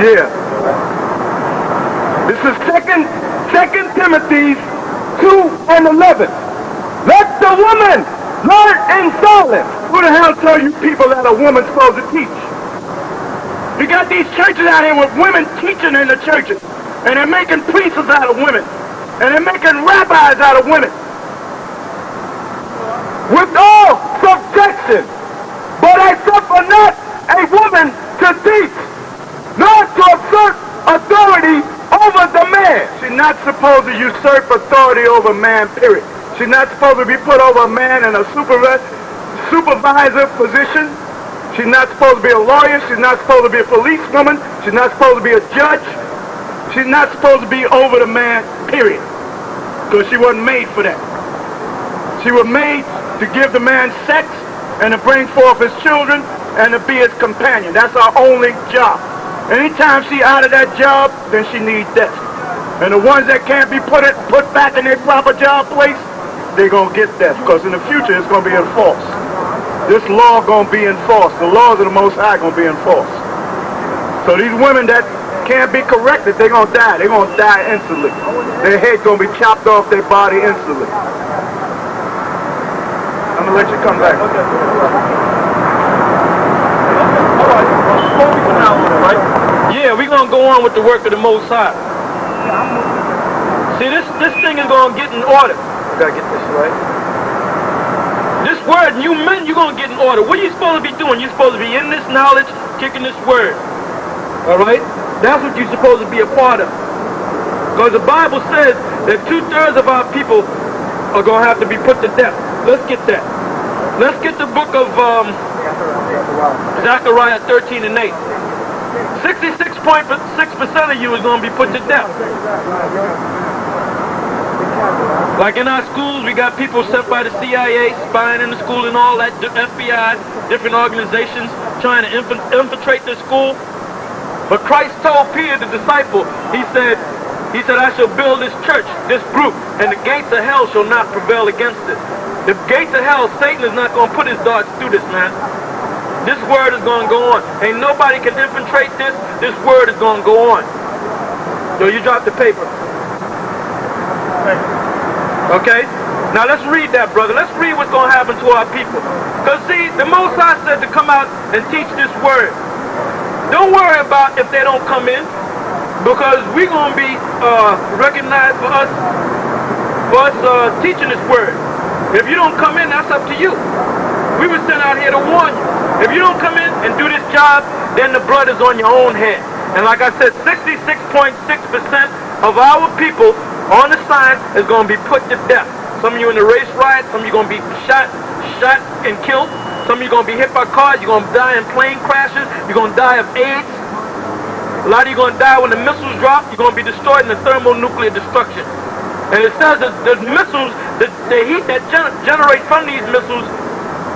Yeah. This is Second Timothy 2:11. Let the woman learn in silence. Who the hell tell you people that a woman's supposed to teach? You got these churches out here with women teaching in the churches, and they're making priests out of women, and they're making rabbis out of women. With all subjection, but I suffer not a woman to teach, nor to assert authority over the man. She's not supposed to usurp authority over man, period. She's not supposed to be put over a man in a supervisor position. She's not supposed to be a lawyer. She's not supposed to be a policewoman. She's not supposed to be a judge. She's not supposed to be over the man, period. Because she wasn't made for that. She was made to give the man sex and to bring forth his children and to be his companion. That's our only job. Anytime she out of that job, then she needs death. And the ones that can't be put back in their proper job place, they're going to get death. Because in the future, it's going to be enforced. This law going to be enforced. The laws of the Most High going to be enforced. So these women that can't be corrected, they're going to die. They're going to die instantly. Their head going to be chopped off their body instantly. I'm going to let you come back. Okay. Right? Yeah, we're going to go on with the work of the Most High. See, this thing is going to get in order. You got to get this right. This word, you men, you're going to get in order. What are you supposed to be doing? You're supposed to be in this knowledge, kicking this word. All right? That's what you're supposed to be a part of. Because the Bible says that 2/3 of our people are going to have to be put to death. Let's get that. Let's get the book of Zechariah 13:8. 66.6% of you is going to be put to death. Like in our schools, we got people sent by the CIA, spying in the school and all that, FBI, different organizations trying to infiltrate the school. But Christ told Peter, the disciple, he said, I shall build this church, this group, and the gates of hell shall not prevail against it. The gates of hell, Satan is not going to put his darts through this, man. This word is going to go on. Ain't nobody can infiltrate this. This word is going to go on. So you drop the paper. Okay? Now let's read that, brother. Let's read what's going to happen to our people. Because see, the Most High said to come out and teach this word. Don't worry about if they don't come in. Because we're going to be recognized for us teaching this word. If you don't come in, that's up to you. We were sent out here to warn you. If you don't come in and do this job, then the blood is on your own head. And like I said, 66.6% of our people on the sign is going to be put to death. Some of you in the race riot, some of you going to be shot and killed. Some of you going to be hit by cars, you're going to die in plane crashes, you're going to die of AIDS. A lot of you going to die when the missiles drop, you're going to be destroyed in the thermonuclear destruction. And it says that the missiles, the heat that generates from these missiles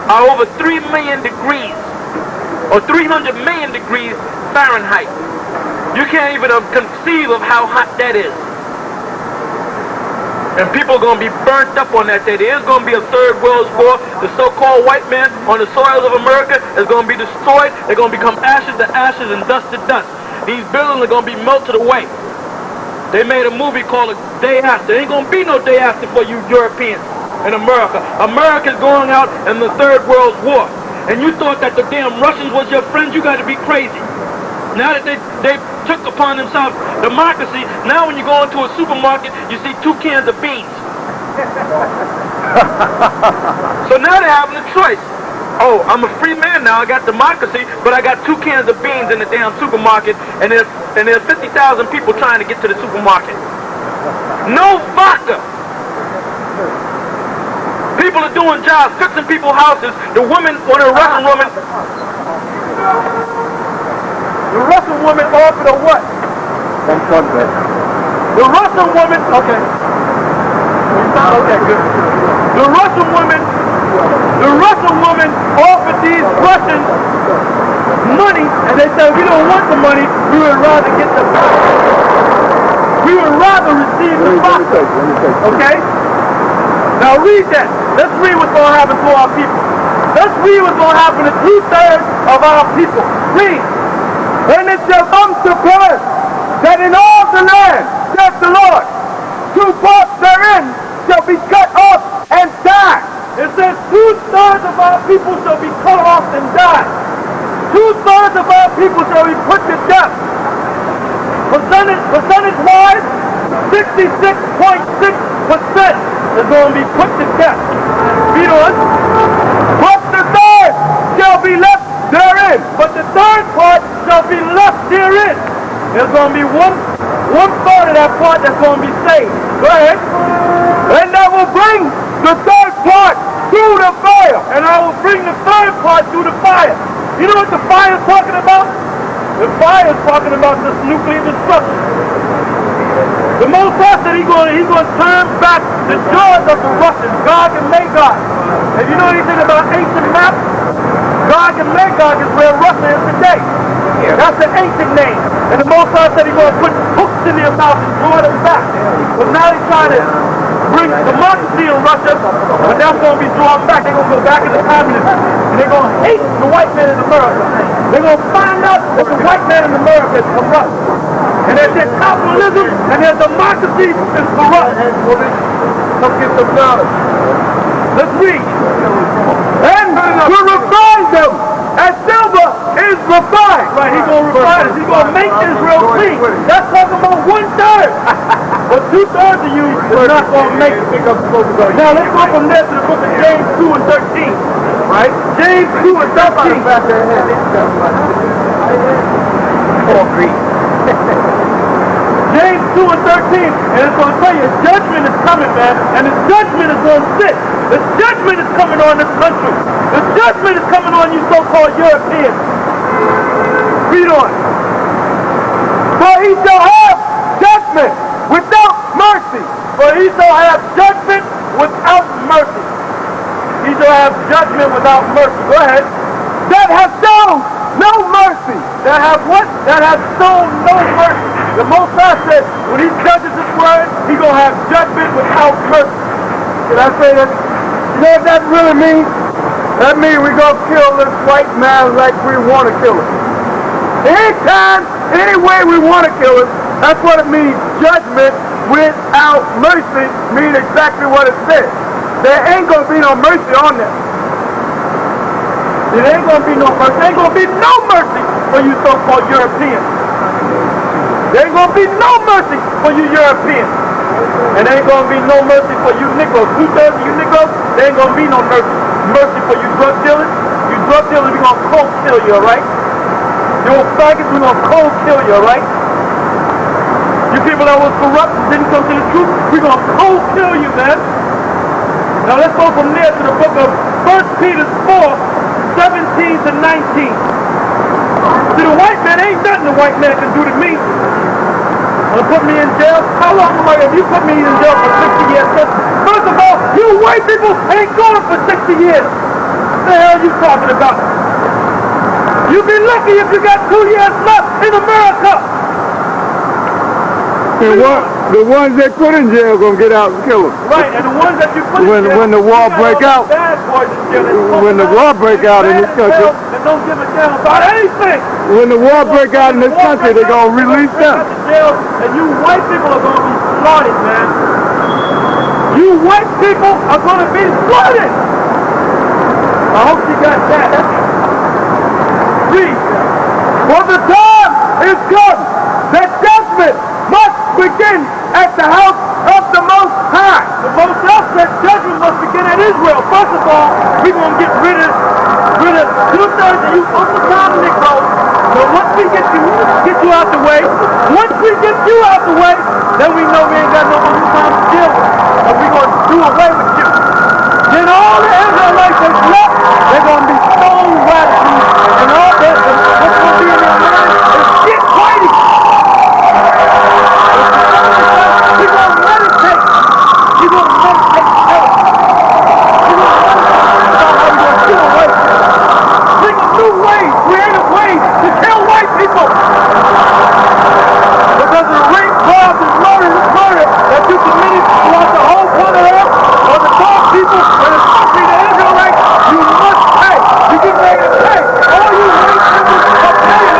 are over 3 million degrees or 300 million degrees Fahrenheit. You can't even conceive of how hot that is. And people are going to be burnt up on that day. There is going to be a third world war. The so-called white man on the soils of America is going to be destroyed. They're going to become ashes to ashes and dust to dust. These buildings are going to be melted away. They made a movie called A Day After. There ain't going to be no day after for you Europeans in America. America's going out in the Third World War. And you thought that the damn Russians was your friends? You got to be crazy. Now that they took upon themselves democracy, now when you go into a supermarket, you see 2 cans of beans. So now they're having a choice. Oh, I'm a free man now, I got democracy, but I got 2 cans of beans in the damn supermarket, and there's 50,000 people trying to get to the supermarket. No vodka! People are doing jobs, fixing people's houses. The woman, one of the Russian women, offered a what? The Russian woman, okay. Okay, good. The Russian woman offered these Russians money, and they said, we don't want the money, we would rather get the vodka. We would rather receive the vodka. Okay? Now read that. Let's read what's going to happen to our people. Let's read what's going to happen to 2/3 of our people. Read. And it shall come to pass that in all the land, saith the Lord, 2 parts therein shall be cut off and die. It says 2/3 of our people shall be cut off and die. 2/3 of our people shall be put to death. Percentage-wise, 66.6% is going to be put to death. Read on. But the third shall be left therein. But the third part shall be left therein. There's going to be one part of that part that's going to be saved. Go ahead. And I will bring the third part through the fire. And I will bring the third part through the fire. You know what the fire is talking about? The fire is talking about this nuclear destruction. The Most High said he's going to turn back the jaws of the Russians, Gog and Magog. If you know anything about ancient maps, Gog and Magog is where Russia is today. That's an ancient name. And the Most High said he's going to put hooks in their mouth and draw them back. But now he's trying to bring democracy in Russia, but that's going to be drawn back. They're going to go back into communism. And they're going to hate the white man in America. They're going to find out that the white man in America is corrupt. And that their capitalism and their democracy is corrupt. Let's get some knowledge. Let's read. And to refine them as silver is refined. Right, he's going to refine us. He's going to make Israel clean. That's talking about 1/3. But 2/3 of you is not going to make it. Now let's go from there to the book of James 2 and 13. Right? James 2 and 13. James 2 and 13, and it's going to tell you judgment is coming, man, and the judgment is going to sit. The judgment is coming on this country. The judgment is coming on you so-called Europeans. Read on. For he shall have judgment without mercy. For he shall have judgment without mercy. He shall have judgment without mercy. Go ahead. That has shown no mercy. That have what? That has shown no mercy. The Most High said, when he judges his word, he's going to have judgment without mercy. Can I say that? You know what that really means? That means we're going to kill this white man like we want to kill him. Anytime, any way we want to kill him, that's what it means. Judgment without mercy means exactly what it says. There ain't going to be no mercy on them. There ain't going to be no mercy. There ain't going to be no mercy for you so-called Europeans. There ain't going to be no mercy for you Europeans. And there ain't going to be no mercy for you Negroes. 2/3 of you Negroes, there ain't going to be no mercy. Mercy for you drug dealers. You drug dealers, we're going to cold kill you, alright? You old faggots, we're going to cold kill you, alright? You people that was corrupt and didn't come to the truth, we're going to cold kill you, man. Now let's go from there to the book of 1 Peter 4:17 to 19. See, the white man ain't nothing the white man can do to me. Put me in jail. How long am I? If you put me in jail for 60 years, first of all, you white people ain't going for 60 years. What the hell are you talking about? You'd be lucky if you got 2 years left in America. And the ones they put in jail gonna get out and kill them. Right, and the ones that you put in jail, when the war break out, when the war break out in this country, and don't give a damn about anything. When the war break out in this country, they're gonna release them. And you white people are gonna be slaughtered, man. You white people are gonna be slaughtered. I hope you got that. Read. For the time is come that judgment must begin at the house of the Most High. The Most High said judgment must begin at Israel. First of all, we're going to get rid of 2/3 of you overtime Negroes. So once we get you out the way, then we know we ain't got no more time to deal with. And we're going to do away with you. Then all the Israelites that's left, they're going to be stone radicals. And all that, what's going to be in their mind is get whitey. You're going to meditate. You're going to meditate together. You're going to meditate about how you're going to kill white people. Bring up new ways, creative ways to kill white people. Because of the rape, robbed, and murder that you committed throughout the whole planet or the dark people, and especially the Israelites, you must pay. You get ready to pay. All you white people are paying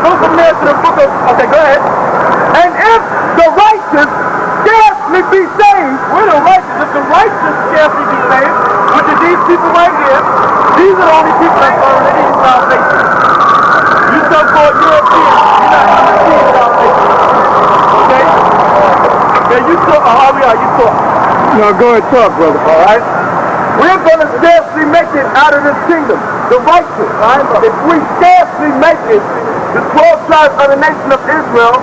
go from there to the book of, okay, go ahead. And if the righteous scarcely be saved, we're the righteous. If the righteous scarcely be saved, which are these people right here, these are the only people that are already in salvation. You so-called Europeans, you're not going to receive salvation. Okay? Yeah, you talk, Ahrayah, you talk. No, go ahead, talk, brother. All right? We're going to scarcely make it out of this kingdom. The righteous, right? If we scarcely make it, the 12 tribes of the nation of Israel,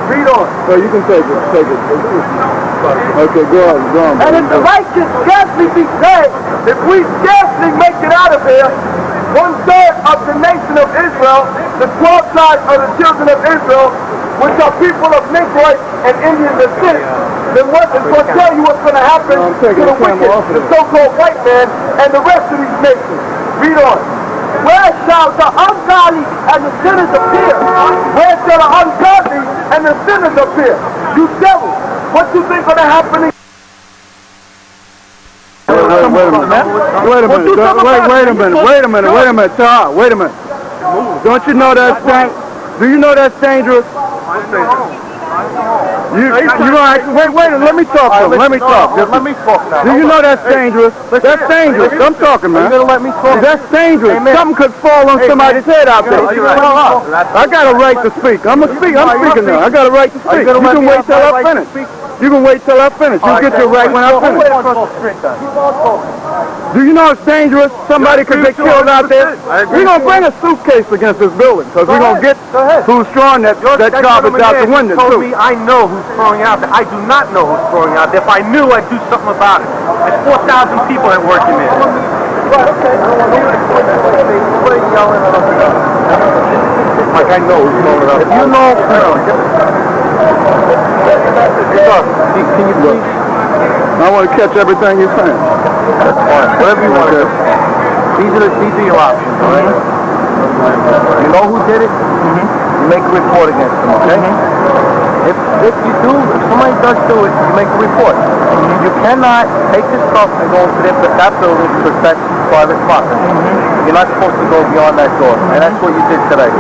read on. Oh, you can take it, take it. Okay, go on. And if the righteous scarcely be saved, if we scarcely make it out of here, 1/3 of the nation of Israel, the 12 tribes of the children of Israel, which are people of Negroid and Indian descent, then what is going to tell you what's going to happen to the wicked, the so-called white man, and the rest of these nations. Read on. Where shall the ungodly and the sinners appear? Where shall the ungodly and the sinners appear? You devil, what you think going to happen? Wait a minute, Tahar, wait a minute. Don't you know that's do you know that's dangerous? You wait, let me talk to him, let me talk. Let me talk now. Do you know that's dangerous? That's dangerous. I'm talking, man. You're going to let me talk? That's dangerous. Something could fall on somebody's head out there. I got a right to speak. I'm speaking now. I got a right to speak. You can wait till I finish. You can wait till I finish. You'll get your right when I finish. Do you know it's dangerous? Somebody could get killed out there. We're going to bring a suitcase against this building because we're going to get who's throwing that garbage out the window, told too. me I know who's throwing out there. I do not know who's throwing out there. If I knew, I'd do something about it. There's 4,000 people that work in there. Like I know who's throwing it out. If you know, can you please? I want to catch everything you're saying. That's fine. Whatever you want to do. These are your options, all right? You know who did it? You make a report against them, okay? If somebody does do it, you make a report. You cannot take this stuff and go into that building because that's private property. You're not supposed to go beyond that door, and that's what you did today.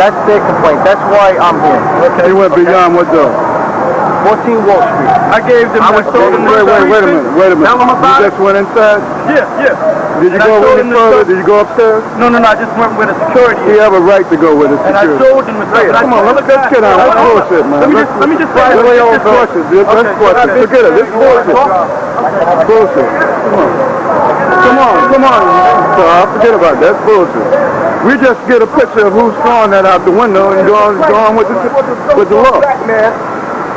That's their complaint. That's why I'm here. You went beyond what door? 14 Wall Street. I gave them. Wait a minute. Tell them about you just went inside? Yeah. Did you go any further? Did you go upstairs? No, I just went with the security. You have a right to go with the And I security. showed them the stuff. Come on, let's get out. That's bullshit, man. Let me just say Let's lay on questions. That's bullshit. Forget it. This is bullshit. Bullshit. Come on. So I forget about that. That's bullshit. We just get a picture of who's throwing that out the window and going with the law.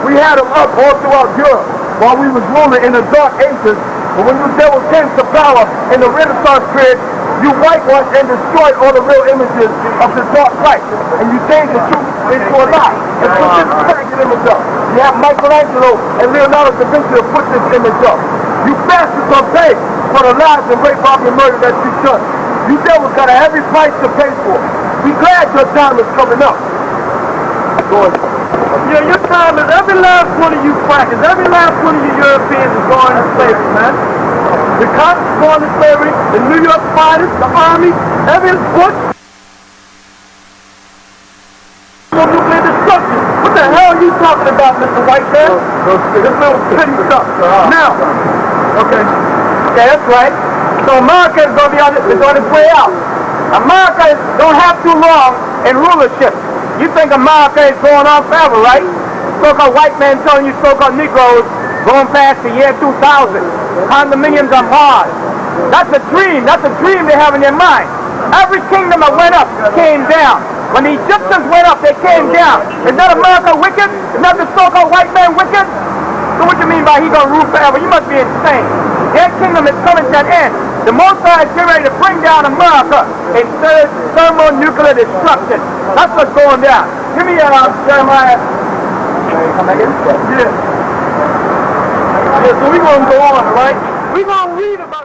We had them up all throughout Europe while we was ruling in the Dark Ages. But when you devils came to power in the Renaissance period, you whitewashed and destroyed all the real images of the dark light. And you changed the truth into a lie. And put this faggot image up. You have Michelangelo and Leonardo da Vinci to put this image up. You bastards are paid for the lies and rape, robbery, and murder that you've done. You devils got a heavy price to pay for. Be glad your time is coming up. Go ahead. Yeah, your time is every last one of you crackers, every last one of you Europeans is going to slavery, man. The cops is going to slavery, the New York fighters, the army, every bush. Nuclear destruction. What the hell are you talking about, Mr. White Man? This little petty stuff. Now, okay, that's right. So America is going to be on it, it's going to play out. America don't have too long in rulership. You think America is going on forever, right? So-called white man telling you so-called Negroes going past the year 2000. Condominiums on Mars. That's a dream. That's a dream they have in their mind. Every kingdom that went up came down. When the Egyptians went up, they came down. Is that America wicked? Is that the so-called white man wicked? So what you mean by he gonna rule forever? You must be insane. Their kingdom is coming to an end. The Most High is getting ready to bring down America in thermonuclear destruction. That's what's going down. Give me Jeremiah. Come back in? Yeah. So we're going to go on, right? We're going to read about